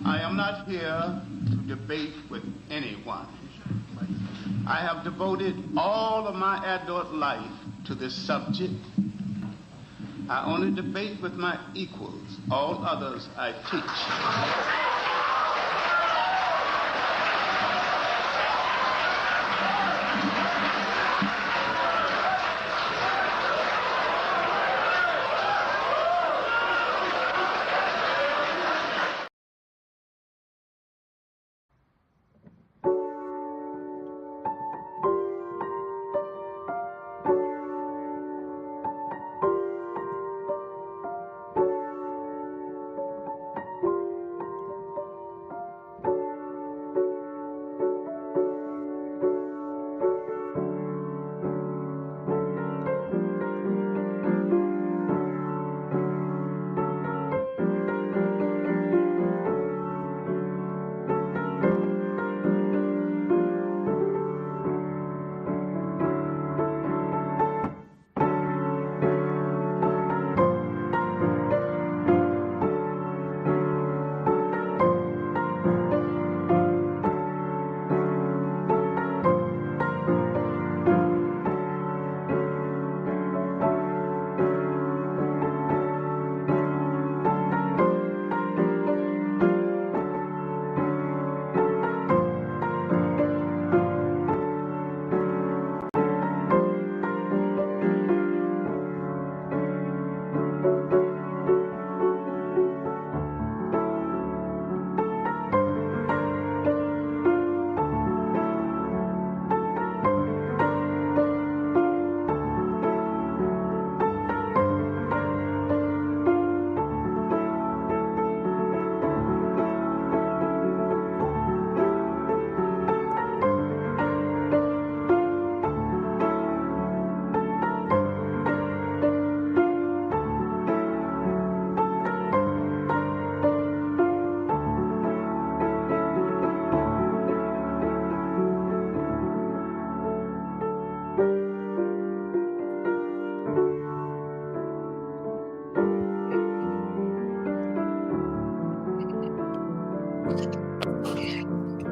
I am not here to debate with anyone. I have devoted all of my adult life to this subject. I only debate with my equals. All others I teach.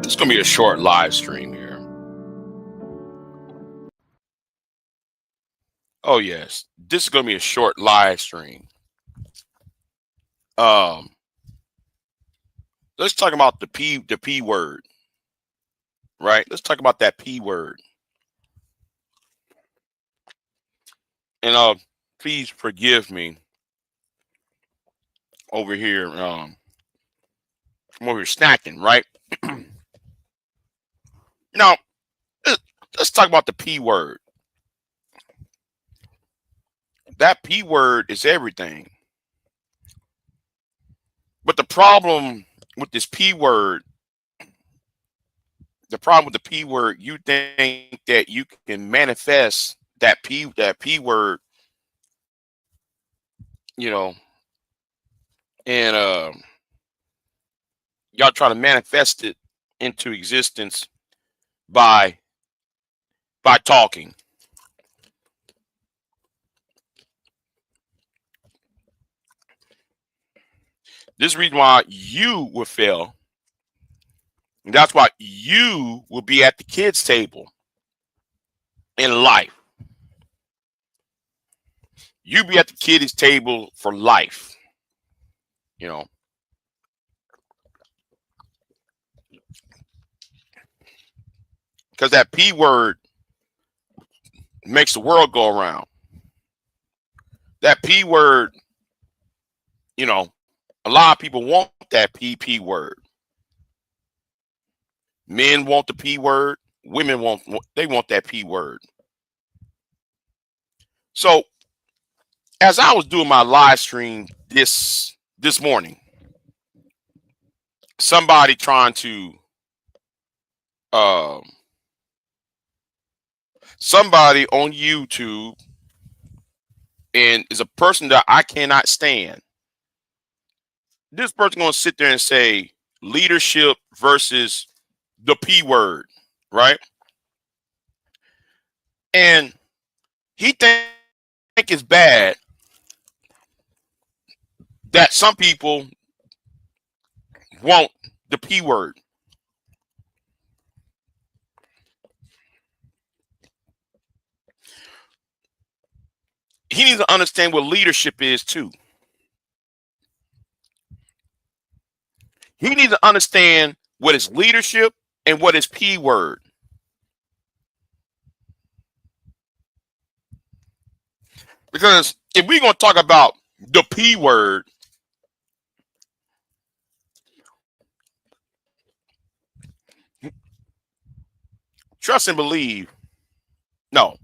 It's going to be a short live stream here. Oh, yes. This is going to be a short live stream. Um, let's talk about the P word, right? Let's talk about that P word. And please forgive me over here. I'm over here snacking, right? Now, let's talk about the P word. That P word is everything. But the problem with this P word, the P word, you think that you can manifest that P word, you know, and y'all try to manifest it into existence by talking. This is the reason why you will fail. And that's why you will be at the kids' table in life. You be at the kids' table for life. You know, because that P word makes the world go around. That P word, you know, a lot of people want that P word. Men want the P word. Women want that P word. So as I was doing my live stream this morning, somebody trying to um somebody on YouTube, and is a person that I cannot stand. This person gonna sit there and say leadership versus the P word, right? And he think it's bad that some people want the P word. He needs to understand what leadership is too. He needs to understand what is leadership and what is P word. Because if we're going to talk about the P word, trust and believe. No,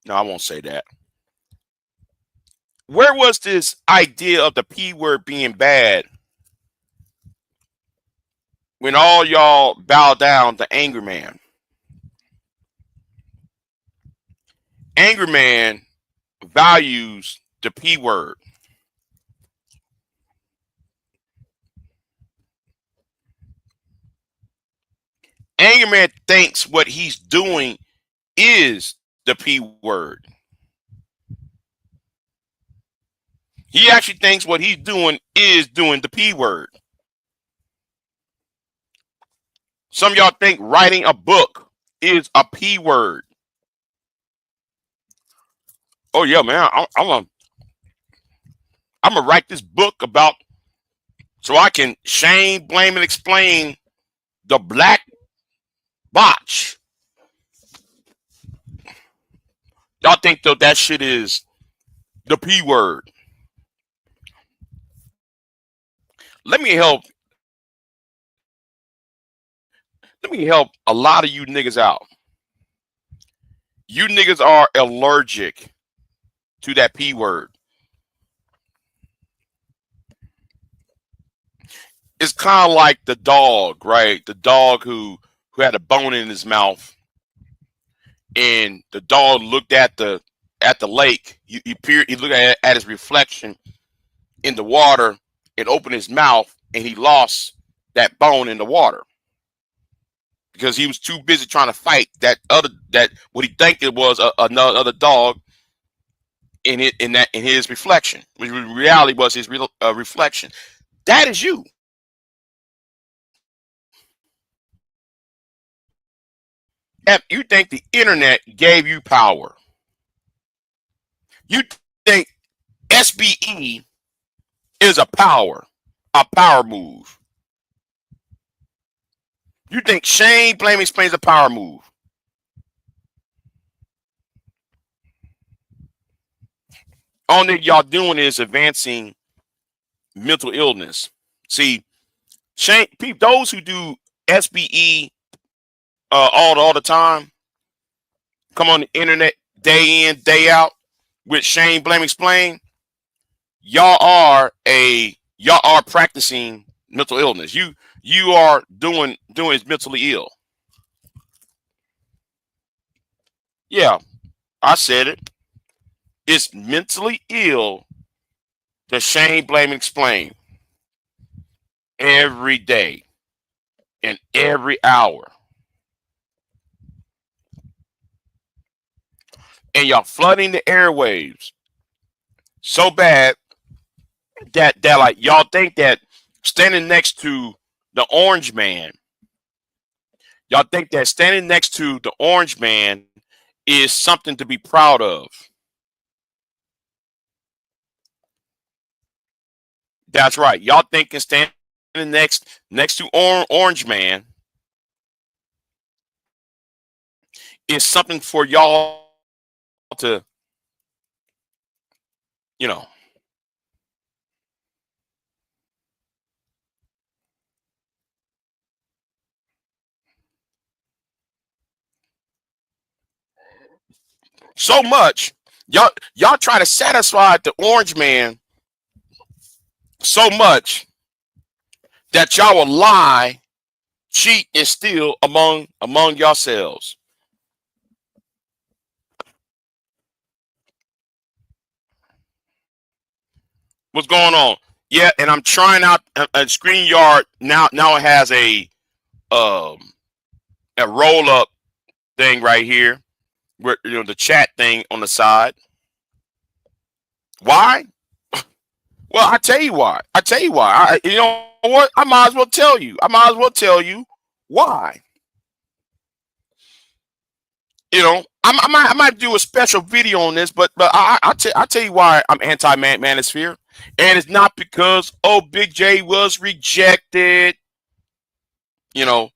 I won't say that. Where was this idea of the P word being bad when all y'all bow down to Angry Man? Angry Man values the P word. Angry Man thinks what he's doing is the P word. He actually thinks what he's doing is doing the P word. Some of y'all think writing a book is a P word. Oh yeah, man, I'm gonna write this book about so I can shame, blame, and explain the black botch. Y'all think though that shit is the P word. Let me help a lot of you niggas out. You niggas are allergic to that P word. It's kind of like the dog, right? The dog who had a bone in his mouth, and the dog looked at the lake. He looked at his reflection in the water and opened his mouth, and he lost that bone in the water because he was too busy trying to fight that what he think it was another dog in his reflection, which in reality was his reflection. That is you. You think the internet gave you power. You think SBE is a power move. You think shame, blame, explains a power move. All that y'all doing is advancing mental illness. See, shame, those who do SBE all the time, come on the internet day in, day out with shame, blame, explain. Y'all are practicing mental illness. You are doing mentally ill. Yeah, I said it. It's mentally ill to shame, blame, and explain every day and every hour. And y'all flooding the airwaves so bad that like y'all think that standing next to the orange man, y'all think that standing next to the orange man is something to be proud of. That's right. Y'all thinking standing next to orange man is something for y'all to, you know. So much y'all try to satisfy the orange man so much that y'all will lie, cheat, and steal among yourselves. What's going on? Yeah, and I'm trying out a StreamYard now. Now it has a roll up thing right here, where the chat thing on the side. Why? Well, I tell you why. You know what? I might as well tell you. I might as well tell you why. I might do a special video on this, but I'll tell you why I'm anti-manosphere, and it's not because Big J was rejected. You know,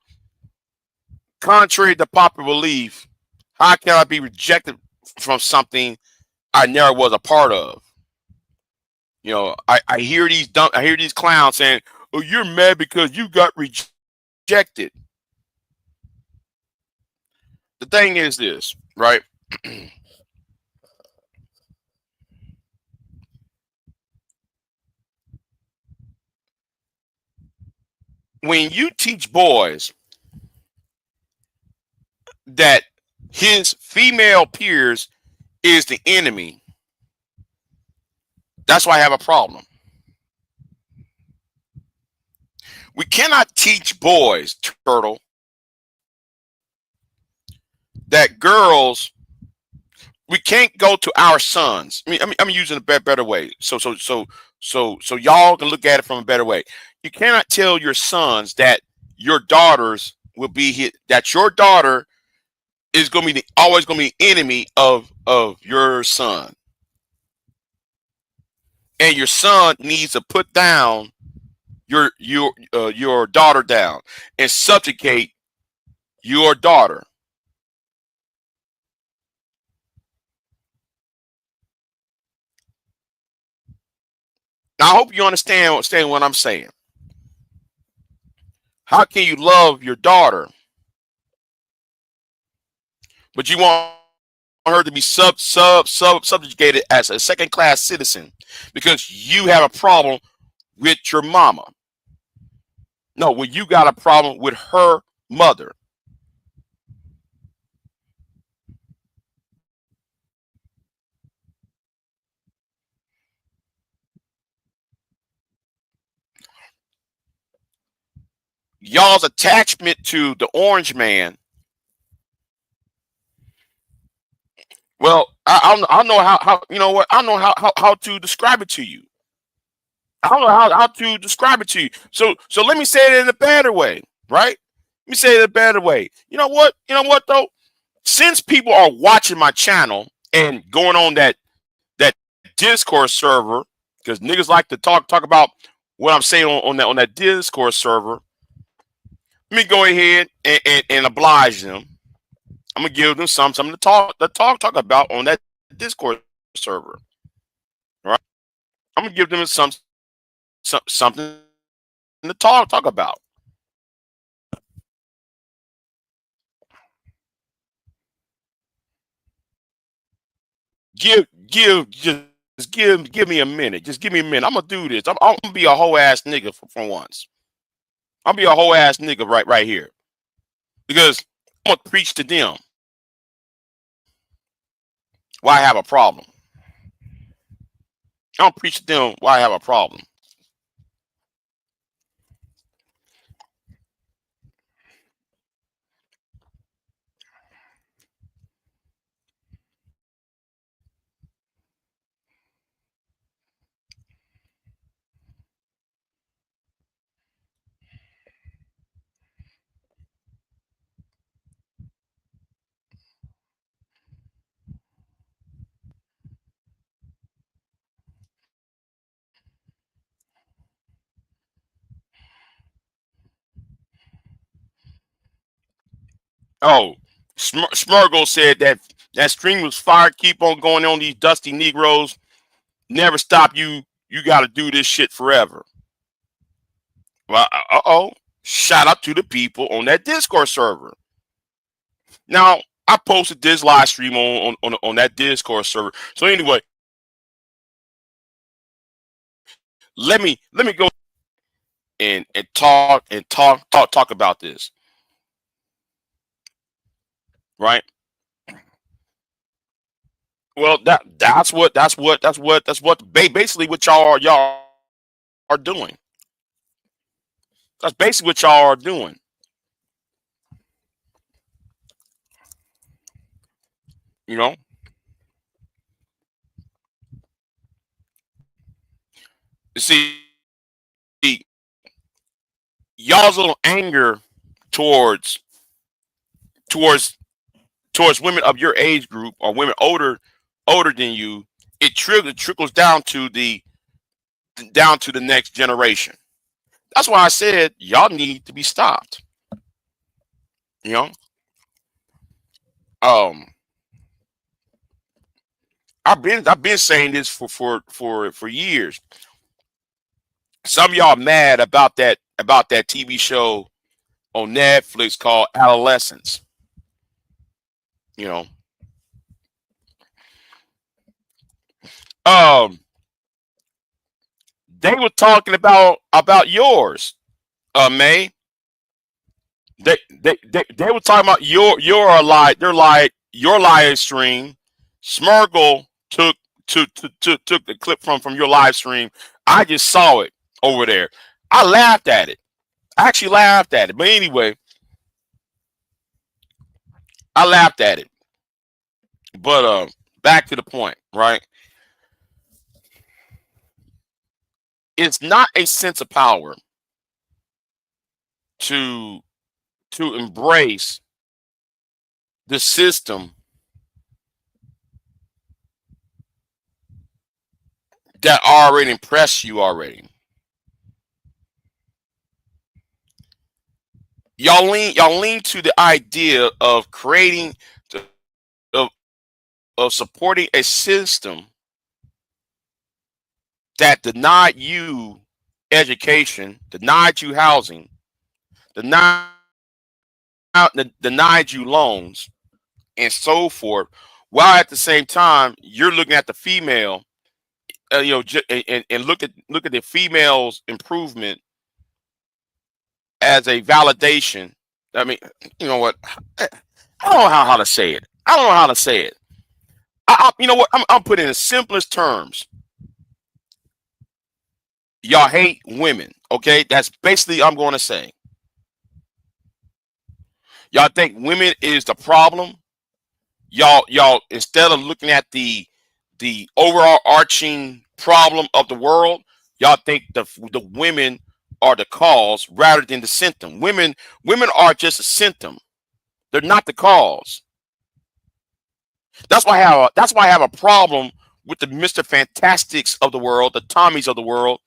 contrary to popular belief, how can I be rejected from something I never was a part of? I hear these clowns saying, "Oh, you're mad because you got rejected." The thing is this, right? When you teach boys that his female peers is the enemy, that's why I have a problem. We cannot teach boys, Turtle, that girls. We can't go to our sons. I'm using a better way, so y'all can look at it from a better way. You cannot tell your sons that your daughters will be hit. That your daughter is going to be always going to be the enemy of your son, and your son needs to put down your daughter down and subjugate your daughter. Now, I hope you understand what I'm saying. How can you love your daughter, but you want her to be subjugated as a second class citizen because you have a problem with your mama? No, well, you got a problem with her mother. Y'all's attachment to the orange man. Well, I don't know how you know what I don't know how to describe it to you. I don't know how to describe it to you. So let me say it in a better way, right? Let me say it in a better way. You know what? You know what though? Since people are watching my channel and going on that Discord server, because niggas like to talk about what I'm saying on that Discord server, let me go ahead and oblige them. I'm gonna give them something to talk about on that Discord server. Right? I'm gonna give them something to talk about. Just give me a minute. Just give me a minute. I'm gonna do this. I'm gonna be a whole ass nigga for once. I'll be a whole ass nigga right here because I'm gonna preach to them why I have a problem. I don't preach to them why I have a problem. Oh, Smurgle said that stream was fire. Keep on going on these dusty Negroes. Never stop you. You got to do this shit forever. Well, oh. Shout out to the people on that Discord server. Now, I posted this live stream on that Discord server. So anyway, let me go and talk about this. Right? Well, that's what basically what y'all are doing. That's basically what y'all are doing. You know, see, y'all's little anger towards towards towards women of your age group or women older than you, it trickles down to the next generation. That's why I said y'all need to be stopped. You know, um, I've been saying this for years. Some of y'all mad about that TV show on Netflix called Adolescence. You know, um, they were talking about yours, May. They were talking about your your live stream. Smurgle took the clip from your live stream. I just saw it over there. I laughed at it. I actually laughed at it. But anyway, I laughed at it. But back to the point, right? It's not a sense of power to embrace the system that already impressed you already. Y'all lean to the idea of creating of of supporting a system that denied you education, denied you housing, denied denied you loans, and so forth. While at the same time you're looking at the female, and look at the female's improvement as a validation. I mean, you know what? I don't know how to say it. I don't know how to say it. You know what? I'm putting it in the simplest terms. Y'all hate women. Okay, that's basically I'm going to say. Y'all think women is the problem. Y'all instead of looking at the overall arching problem of the world, y'all think the women are the cause rather than the symptom. Women are just a symptom. They're not the cause. That's why I have a problem with the Mr. Fantastics of the world, the Tommies of the world,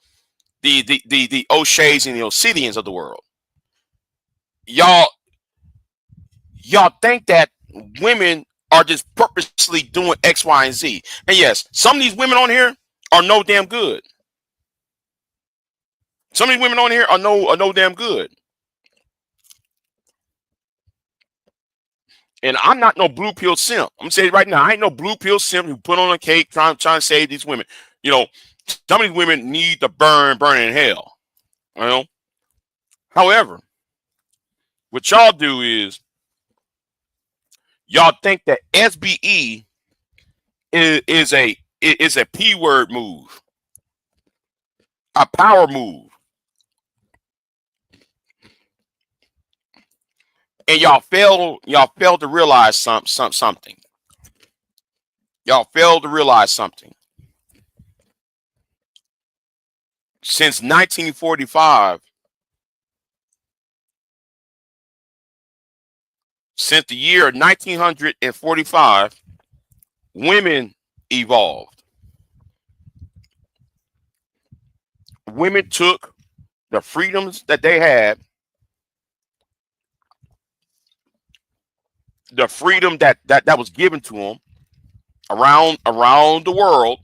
the O'Sheas and the Obsidians of the world. Y'all y'all think that women are just purposely doing X, Y, and Z. And yes, some of these women on here are no damn good. Some of these women on here are no damn good. And I'm not no blue pill simp. I'm saying right now, I ain't no blue pill simp who put on a cake trying to save these women. You know, some of these women need to burn in hell. You know. However, what y'all do is y'all think that SBE is a P word move, a power move, and y'all fail to realize something. Y'all fail to realize something. Since 1945, since the year 1945, women evolved. Women took the freedoms that they had, the freedom that was given to them around the world,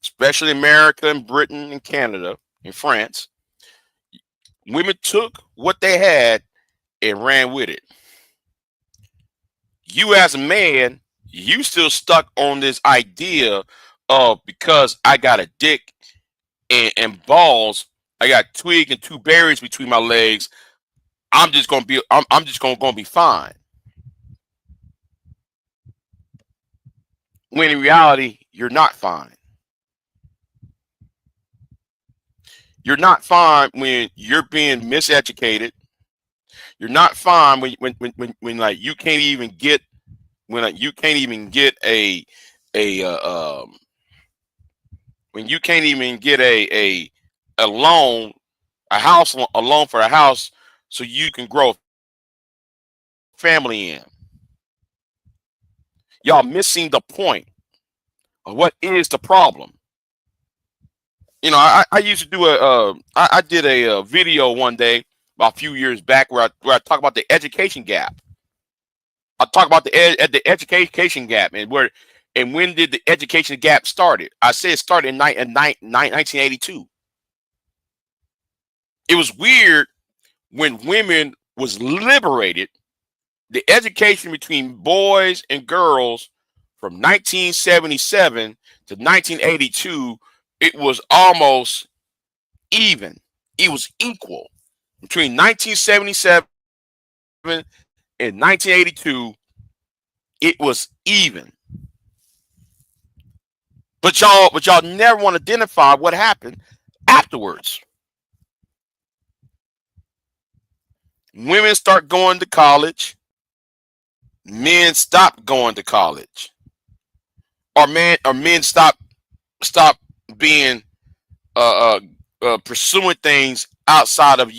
especially America and Britain and Canada and France. Women took what they had and ran with it. You as a man, you still stuck on this idea of because I got a dick and balls, I got twig and two berries between my legs. I'm just gonna be fine. When in reality, you're not fine. You're not fine when you're being miseducated. You're not fine when like you can't even get when like, you can't even get a when you can't even get a loan a loan for a house so you can grow a family in. Y'all missing the point of what is the problem. You know, I used to do I did a video one day about a few years back where I talk about the education gap. I talk about the education gap and when did the education gap started? I said it started in 1982. It was weird when women was liberated. The education between boys and girls from 1977 to 1982, it was almost even. It was equal between 1977 and 1982. It was even. But y'all never want to identify what happened afterwards. Women start going to college. Men stop going to college. Or men stop being pursuing things outside of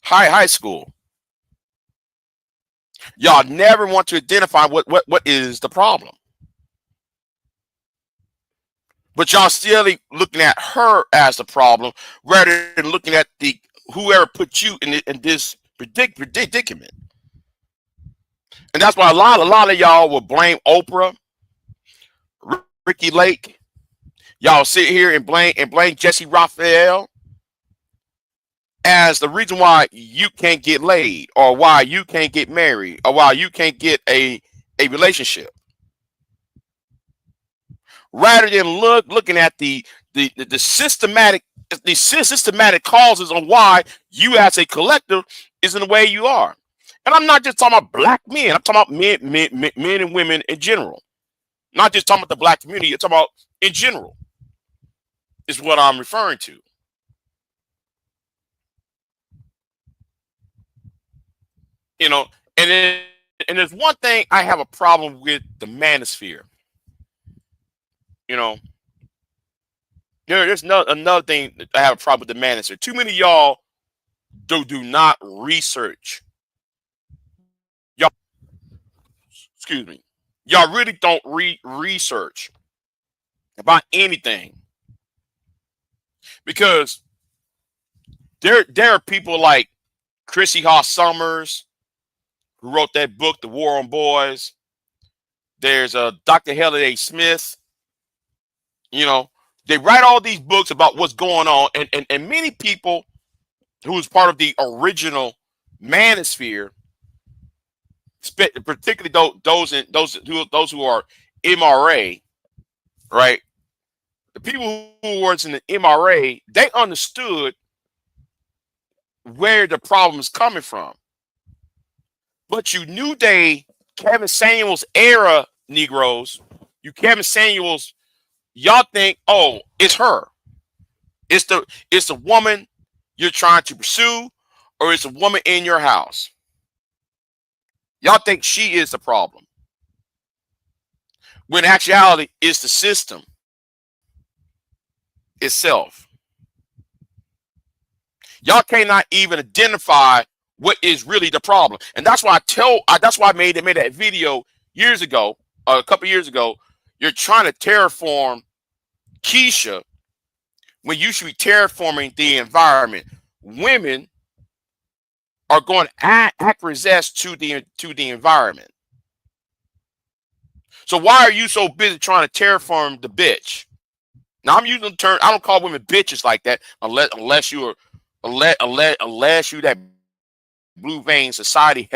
high school. Y'all never want to identify what is the problem. But y'all still looking at her as the problem rather than looking at whoever put you in this predicament. And that's why a lot of y'all will blame Oprah, Ricky Lake. Y'all sit here and blame Jesse Raphael as the reason why you can't get laid, or why you can't get married, or why you can't get a relationship. Rather than looking at the systematic causes on why you as a collective is in the way you are. And I'm not just talking about black men. I'm talking about men and women in general. Not just talking about the black community. I'm talking about in general. Is what I'm referring to. You know, and there's one thing I have a problem with the manosphere. You know, there's another thing that I have a problem with the manosphere. Too many of y'all do not research. Y'all, excuse me. Y'all really don't research about anything, because there are people like Chrissy Haas Summers, who wrote that book, The War on Boys. There's Dr. Halliday Smith. You know, they write all these books about what's going on, and many people who's part of the original manosphere, particularly those who are MRA, right? The people who were in the MRA, they understood where the problem is coming from. But you knew Kevin Samuels era Negroes, Kevin Samuels, y'all think, oh, it's her. It's the woman you're trying to pursue, or it's a woman in your house. Y'all think she is the problem. When in actuality, it's the system itself. Y'all cannot even identify what is really the problem. And that's why I made that video years ago, a couple years ago. You're trying to terraform Keisha when you should be terraforming the environment. Women are going to acquiesce to the environment. So why are you so busy trying to terraform the bitch? Now I'm using the term. I don't call women bitches like that unless you that blue vein society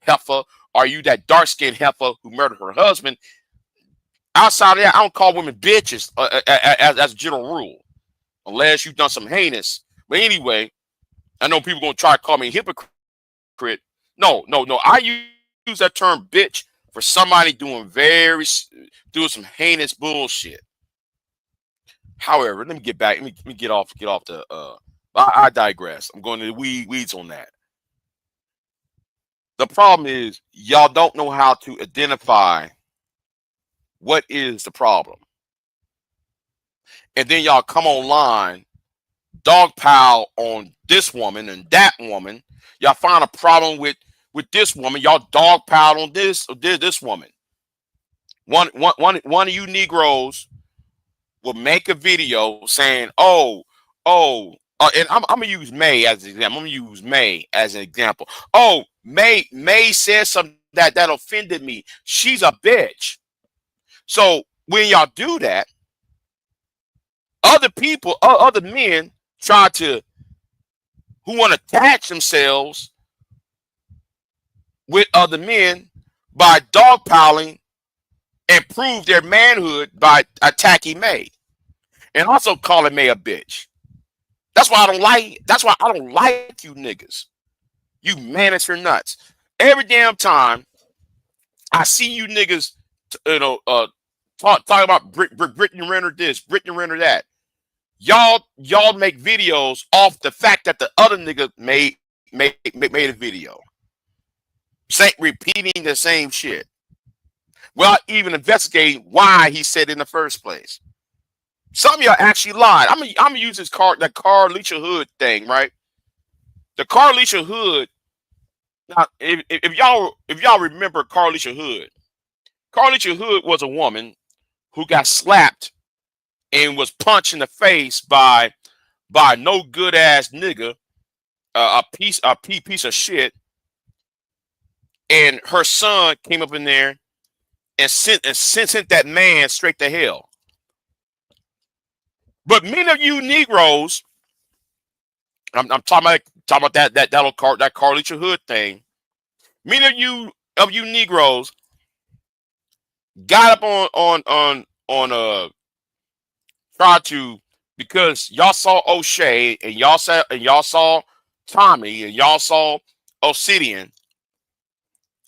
heifer, or you that dark skinned heifer who murdered her husband. Outside of that, I don't call women bitches as a general rule, unless you've done some heinous. But anyway, I know people gonna try to call me a hypocrite. No. I use that term bitch for somebody doing some heinous bullshit. However, let me get back. Let me get off the. I digress. I'm going to the weeds on that. The problem is y'all don't know how to identify what is the problem, and then y'all come online dogpile on this woman and that woman. Y'all find a problem with this woman. Y'all dogpile on this woman. One of you Negroes will make a video saying, and I'm gonna use May as an example. I'm gonna use May as an example. Oh, May said something that offended me. She's a bitch. So when y'all do that, other people, other men try to, who want to attach themselves with other men by dogpiling and prove their manhood by attacking May and also calling May a bitch. That's why I don't like you niggas. You manager nuts. Every damn time I see you niggas, talking about Brittany Renner this, Brittany Renner that. Y'all make videos off the fact that the other nigga made a video. Repeating the same shit. Without even investigating why he said it in the first place. Some of y'all actually lied. I'm gonna use that Carlisha Hood thing, right? The Carlisha Hood. Now, if y'all remember Carlisha Hood was a woman who got slapped and was punched in the face by no good ass nigga, a piece of shit, and her son came up in there and sent that man straight to hell. But many of you Negroes, I'm talking about that Carlisha Hood thing. Many of you Negroes got up on try to, because y'all saw O'Shea and y'all saw Tommy and y'all saw Obsidian,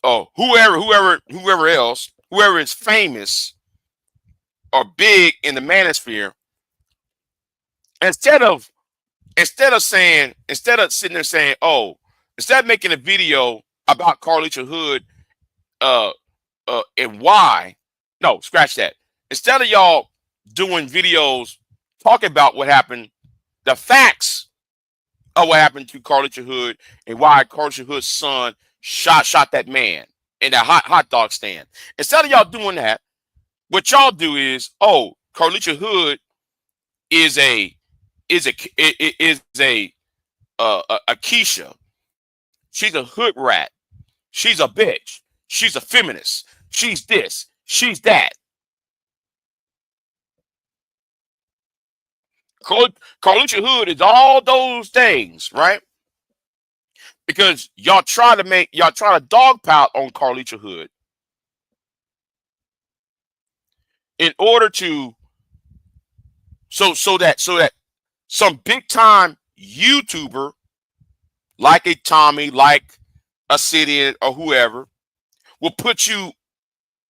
whoever else, whoever is famous or big in the manosphere. Instead of sitting there saying, instead of making a video about Carlisha Hood, and why, no, scratch that. Instead of y'all doing videos talking about what happened, the facts of what happened to Carlisha Hood and why Carlisha Hood's son shot that man in that hot dog stand. Instead of y'all doing that, what y'all do is, Carlisha Hood is a Keisha. She's a hood rat. She's a bitch. She's a feminist. She's this. She's that. Carlisha Hood is all those things, right? Because y'all try to dogpile on Carlisha Hood in order to so that some big time YouTuber like a Tommy, like a City or whoever will put you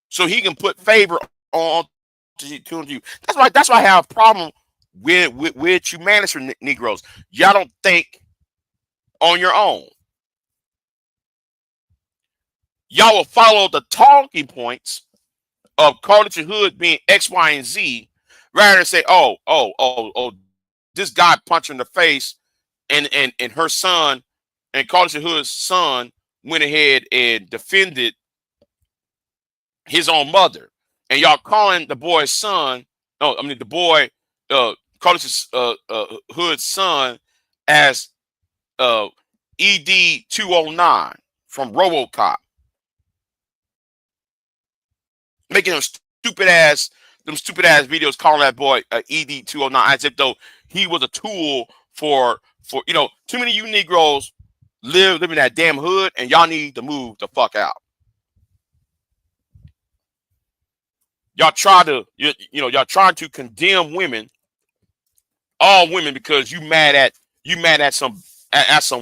so he can put favor on to you. That's why I have a problem with you manager Negroes. Y'all don't think on your own. Y'all will follow the talking points of Carlisha Hood being X, Y, and Z, rather than say, this guy punched her in the face, and her son, and Carlisha Hood's son went ahead and defended his own mother, and y'all calling the boy's son, the boy, Carlisha Hood's son, as ED 209 from RoboCop, making them stupid ass videos calling that boy ED 209 as if though he was a tool for too many of you Negroes live in that damn hood, and y'all need to move the fuck out. Y'all try to y'all trying to condemn women, all women, because you mad at some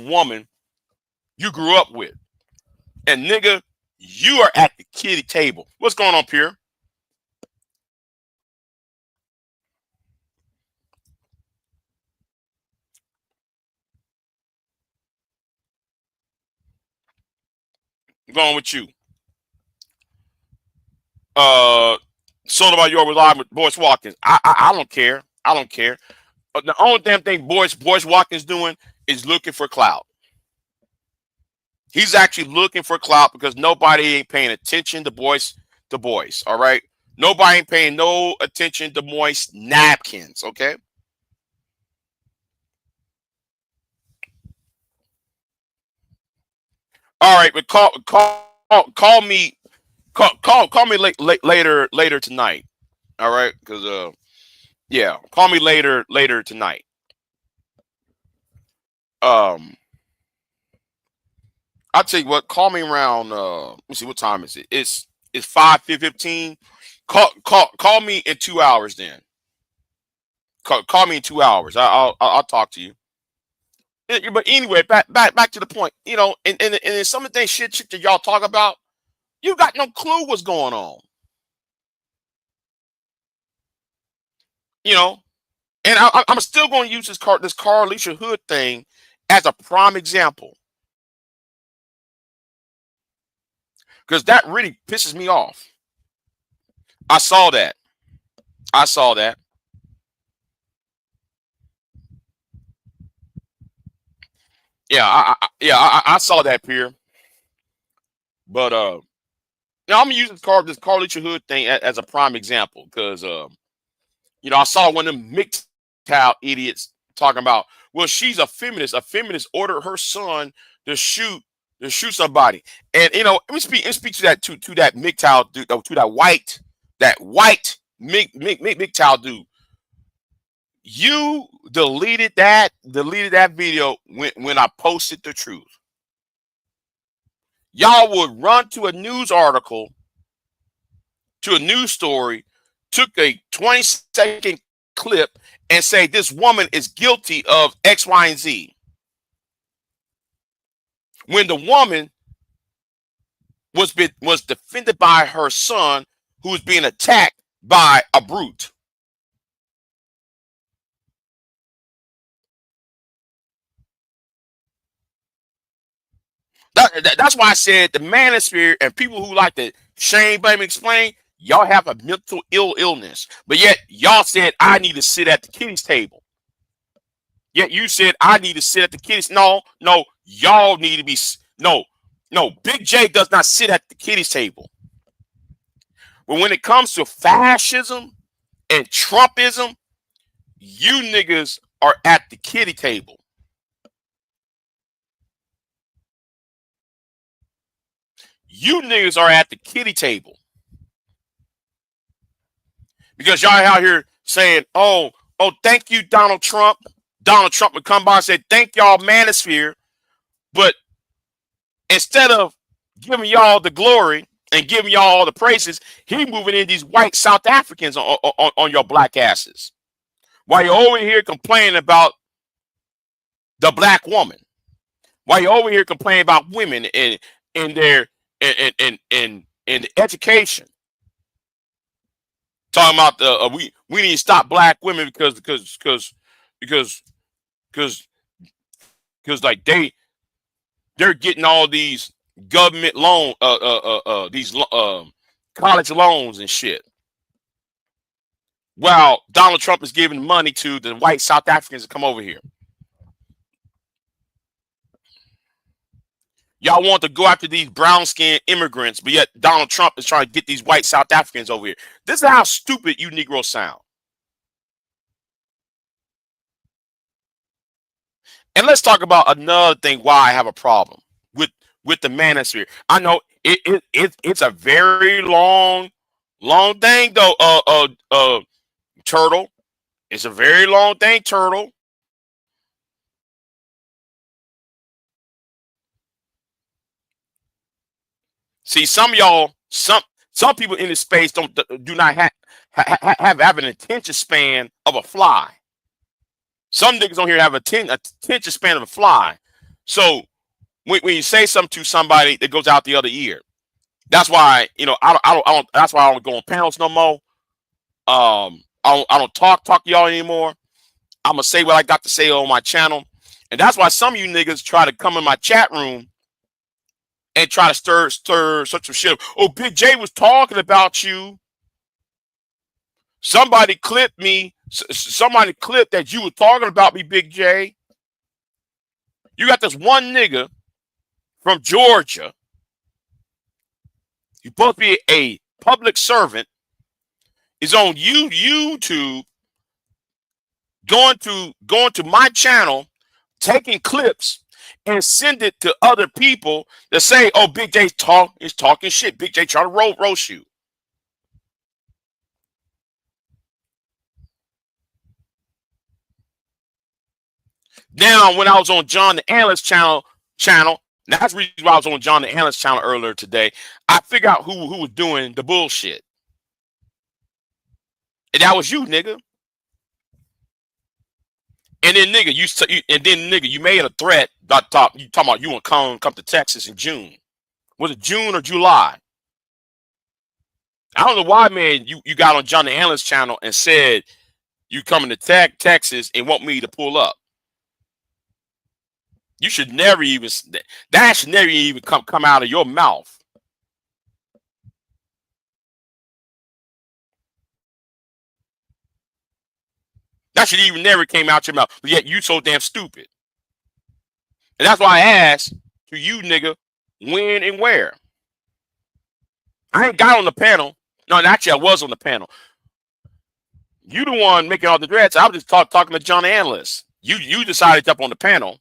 woman you grew up with. And nigga, you are at the kiddie table. What's going on, Pierre? I'm going with you. Soda by your live with Boyce Watkins. I don't care. I don't care. The only damn thing Boyce Watkins doing is looking for clout. He's actually looking for clout because nobody ain't paying attention to Boyce. All right. Nobody ain't paying no attention to moist napkins. Okay. All right, but call me later tonight. All right, because yeah, call me later tonight. I'll tell you what. Call me around. Let me see, what time is it? It's 5:15. Call me in 2 hours. Then call me in 2 hours. I'll talk to you. But anyway, back to the point. You know, and some of the things shit that y'all talk about, you got no clue what's going on. You know, and I'm still going to use this Carlisha Hood thing as a prime example because that really pisses me off. I saw that. Yeah, I saw that, Pierre. But now I'm gonna use this Carlisha Hood thing as a prime example because you know, I saw one of them MGTOW idiots talking about, well, she's a feminist. A feminist ordered her son to shoot somebody. And you know, let me speak to that to that MGTOW dude, to that white MGTOW dude. You deleted that video when I posted the truth. Y'all would run to a news article, to a news story, took a 20-second clip and say this woman is guilty of X, Y, and Z. When the woman was defended by her son who was being attacked by a brute. That's why I said the manosphere and people who like to shame, blame, explain, y'all have a mental illness. But yet y'all said I need to sit at the kiddies table. Yet you said I need to sit at the kiddies. No, y'all need to be no. Big J does not sit at the kiddies table. But when it comes to fascism and Trumpism, you niggas are at the kiddie table. You niggas are at the kiddie table. Because y'all out here saying, oh, thank you, Donald Trump. Donald Trump would come by and say, thank y'all, manosphere. But instead of giving y'all the glory and giving y'all all the praises, he moving in these white South Africans on your black asses. While you're over here complaining about the black woman. While you're over here complaining about women and their and education. Talking about the we need to stop black women because like they're getting all these government loan these college loans and shit. While Donald Trump is giving money to the white South Africans to come over here. Y'all want to go after these brown-skinned immigrants, but yet Donald Trump is trying to get these white South Africans over here. This is how stupid you Negroes sound. And let's talk about another thing why I have a problem with the manosphere. I know it's a very long thing though, Turtle. It's a very long thing, Turtle. See, some of y'all, some people in this space do not have an attention span of a fly. Some niggas on here have attention span of a fly. So when you say something to somebody that goes out the other ear, that's why I don't. That's why I don't go on panels no more. I don't talk to y'all anymore. I'm gonna say what I got to say on my channel, and that's why some of you niggas try to come in my chat room and try to stir such a shit. Oh, Big J was talking about you. Somebody clipped me somebody clip that you were talking about me, Big J. You got this one nigga from Georgia. You're supposed to be a public servant. Is on YouTube going to my channel, taking clips and send it to other people that say, "Oh, Big J is talking shit. Big J trying to roast you." Now, when I was on John the Analyst channel, that's the reason why I was on John the Analyst channel earlier today. I figured out who was doing the bullshit, and that was you, nigga. And then, nigga, you made a threat. You talking about you want to come to Texas in June? Was it June or July? I don't know why, man. You got on John the Analyst channel and said you coming to Texas and want me to pull up. You should never even that should never even come out of your mouth. That should even never came out your mouth. But yet you so damn stupid. And that's why I asked to you, nigga, when and where. I ain't got on the panel. No, actually, I was on the panel. You the one making all the dreads. I was just talking to John the Analyst. You decided to jump on the panel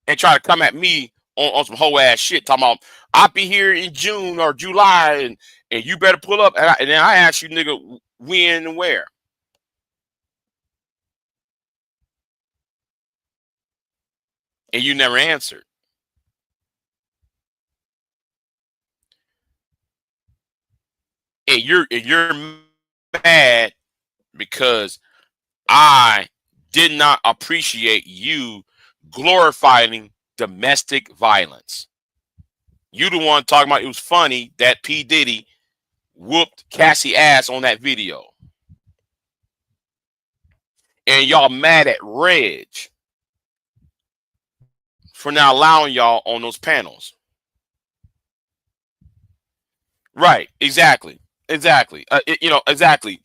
and try to come at me on some whole ass shit, talking about I'll be here in June or July and you better pull up. And then I asked you, nigga, when and where. And you never answered. And you're mad because I did not appreciate you glorifying domestic violence. You the one talking about it was funny that P. Diddy whooped Cassie ass on that video. And y'all mad at Reg for not allowing y'all on those panels. Right, exactly. Exactly. Exactly.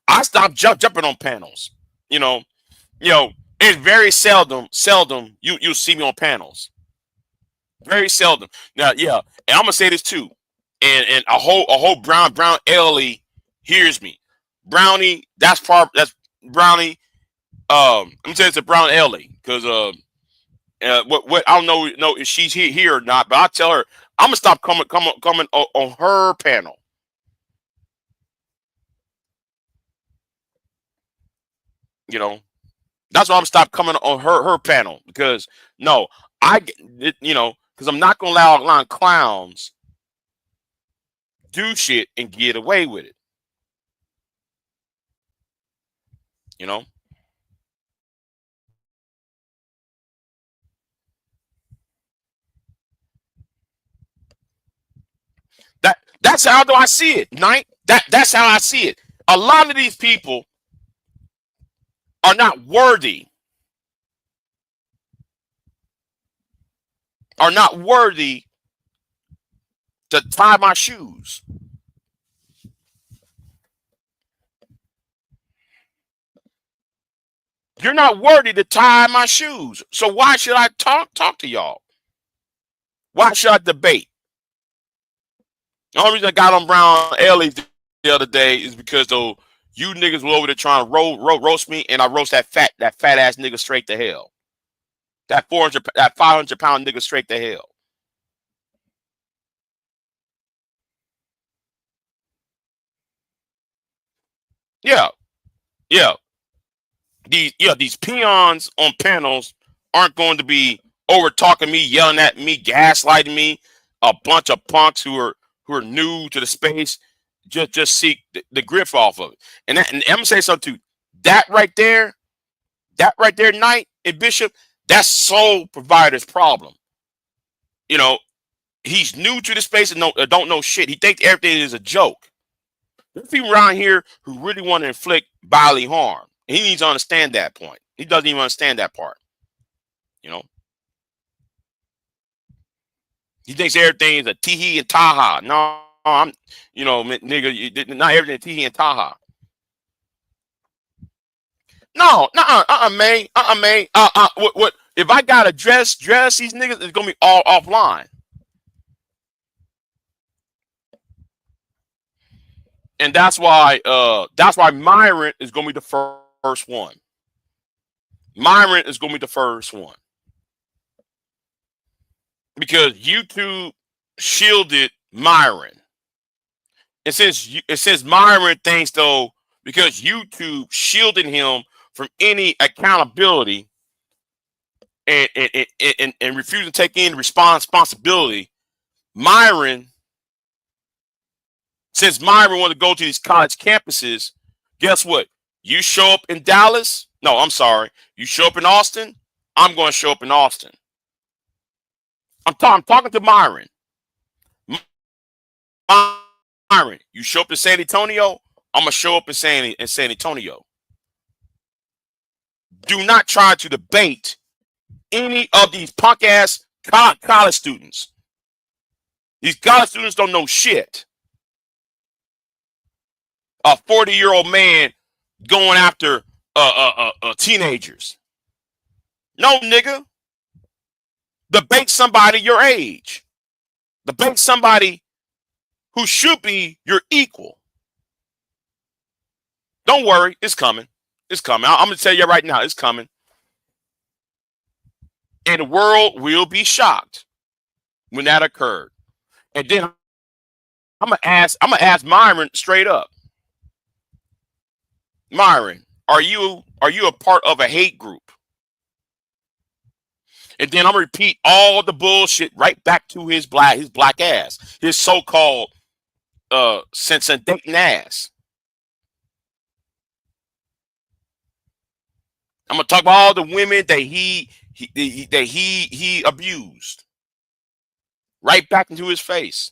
I stopped jumping on panels. It's very seldom you see me on panels. Very seldom. Now, yeah, and I'm gonna say this too, and a whole brown Ellie hears me. Brownie, that's Brownie. Let me tell you it's a brown Ellie because what I don't know if she's here or not, but I tell her I'm gonna stop coming on her panel. That's why I'm gonna stop coming on her panel because no, because I'm not gonna allow a lot of clowns do shit and get away with it. That's how do I see it, Knight. That's how I see it. A lot of these people are not worthy. Are not worthy to tie my shoes. You're not worthy to tie my shoes. So why should I talk to y'all? Why should I debate? The only reason I got on Brown Ellie the other day is because though you niggas were over there trying to roast me, and I roast that fat ass nigga straight to hell. That 500-pound nigga straight to hell. Yeah. These peons on panels aren't going to be over talking me, yelling at me, gaslighting me. A bunch of punks who are new to the space just seek the grip off of it. And I'm gonna say something too. That right there, Knight and Bishop, that's Soul Provider's problem. He's new to the space and don't know shit. He thinks everything is a joke. There's people around here who really want to inflict bodily harm. He needs to understand that point. He doesn't even understand that part. He thinks everything is a teehee and taha. No, nigga, not everything teehee and taha. No, man. Man. What? If I got to dress these niggas, it's gonna be all offline. And that's why Myron is gonna be the first one. Myron is gonna be the first one. Because YouTube shielded Myron. And since Myron thinks though, because YouTube shielded him from any accountability and refusing to take in responsibility, Myron, since Myron wanted to go to these college campuses, guess what? You show up in Dallas? No, I'm sorry. You show up in Austin? I'm going to show up in Austin. I'm talking to Myron. Myron, you show up in San Antonio? I'm going to show up in San Antonio. Do not try to debate any of these punk ass college students. These college students don't know shit. A 40-year-old man going after teenagers. No, nigga. Debate somebody your age. Debate somebody who should be your equal. Don't worry, it's coming. It's coming. I'm going to tell you right now, it's coming. And the world will be shocked when that occurred. And then I'm gonna ask Myron straight up. Myron, are you a part of a hate group? And then I'm gonna repeat all the bullshit right back to his black ass, his so-called sense and dating ass. I'm gonna talk about all the women that he abused. Right back into his face.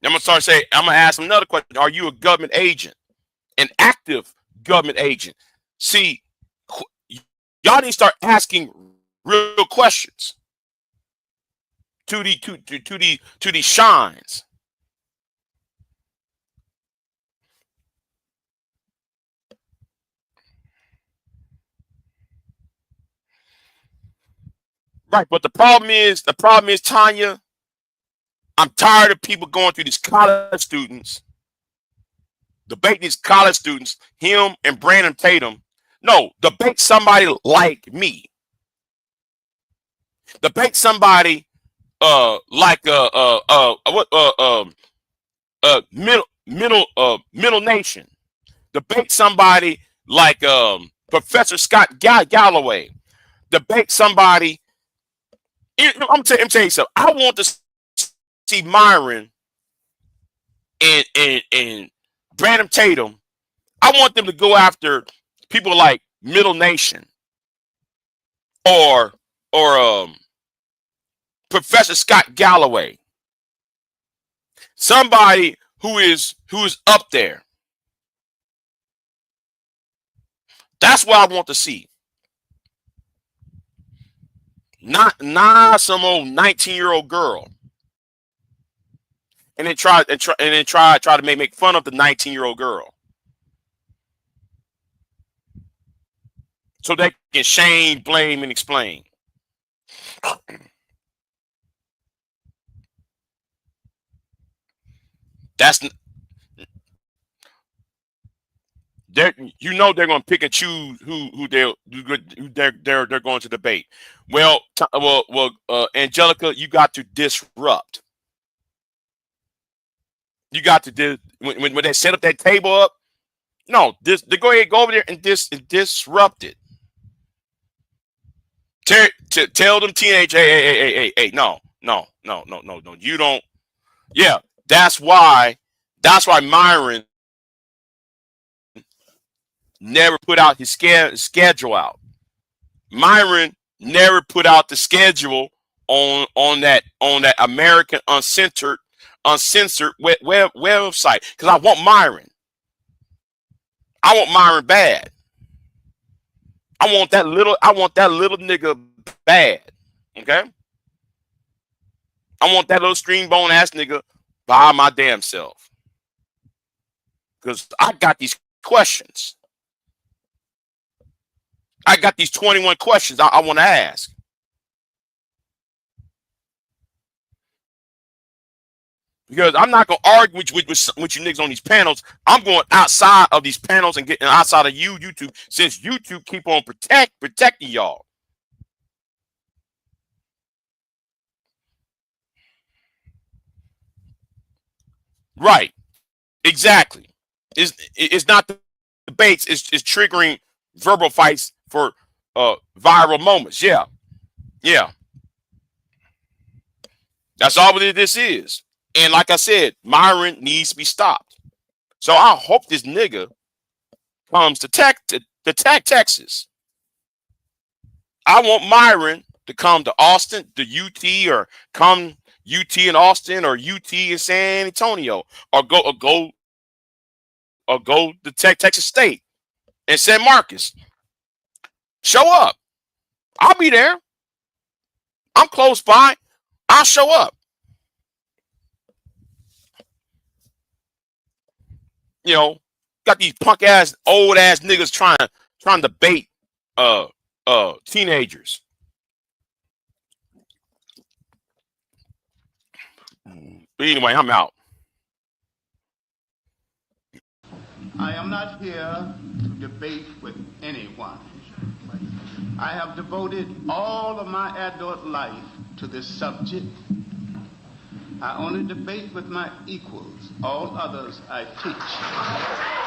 I'm gonna ask him another question. Are you a government agent? An active government agent? See, y'all need to start asking real questions to these shines. Right, but the problem is, Tanya, I'm tired of people going through these college students, debating these college students, him and Brandon Tatum. No, debate somebody like me. Debate somebody like Middle Nation. Debate somebody like Professor Scott Galloway. Debate somebody. I'm tell you something. I want to see Myron and Brandon Tatum. I want them to go after people like Middle Nation or Professor Scott Galloway. Somebody who is up there. That's what I want to see. Not some old 19-year-old girl. And then try to make fun of the 19-year-old girl. So they can shame, blame, and explain. That's they're going to pick and choose who they're going to debate. Well, Angelica, you got to disrupt. You got to when they set up that table up. No, they go over there and disrupt it. Tell them teenage, hey, no, you don't. Yeah, that's why Myron never put out his schedule out. Myron never put out the schedule on that American uncensored website, because I want Myron bad. I want that little nigga bad. Okay? I want that little string bone ass nigga by my damn self. Because I got these questions. I got these 21 questions I want to ask. Because I'm not gonna argue with you niggas on these panels. I'm going outside of these panels and getting outside of YouTube, since YouTube keep on protecting y'all. Right. Exactly. It's not the debates, it's triggering verbal fights for viral moments. Yeah. Yeah. That's all this is. And like I said, Myron needs to be stopped. So I hope this nigga comes to Texas. I want Myron to come to Austin, to UT, or come UT in Austin, or UT in San Antonio, or go to Texas State and San Marcos. Show up. I'll be there. I'm close by. I'll show up. You know, got these punk ass, old ass niggas trying to bait teenagers. But anyway, I'm out. I am not here to debate with anyone. I have devoted all of my adult life to this subject. I only debate with my equals. All others I teach.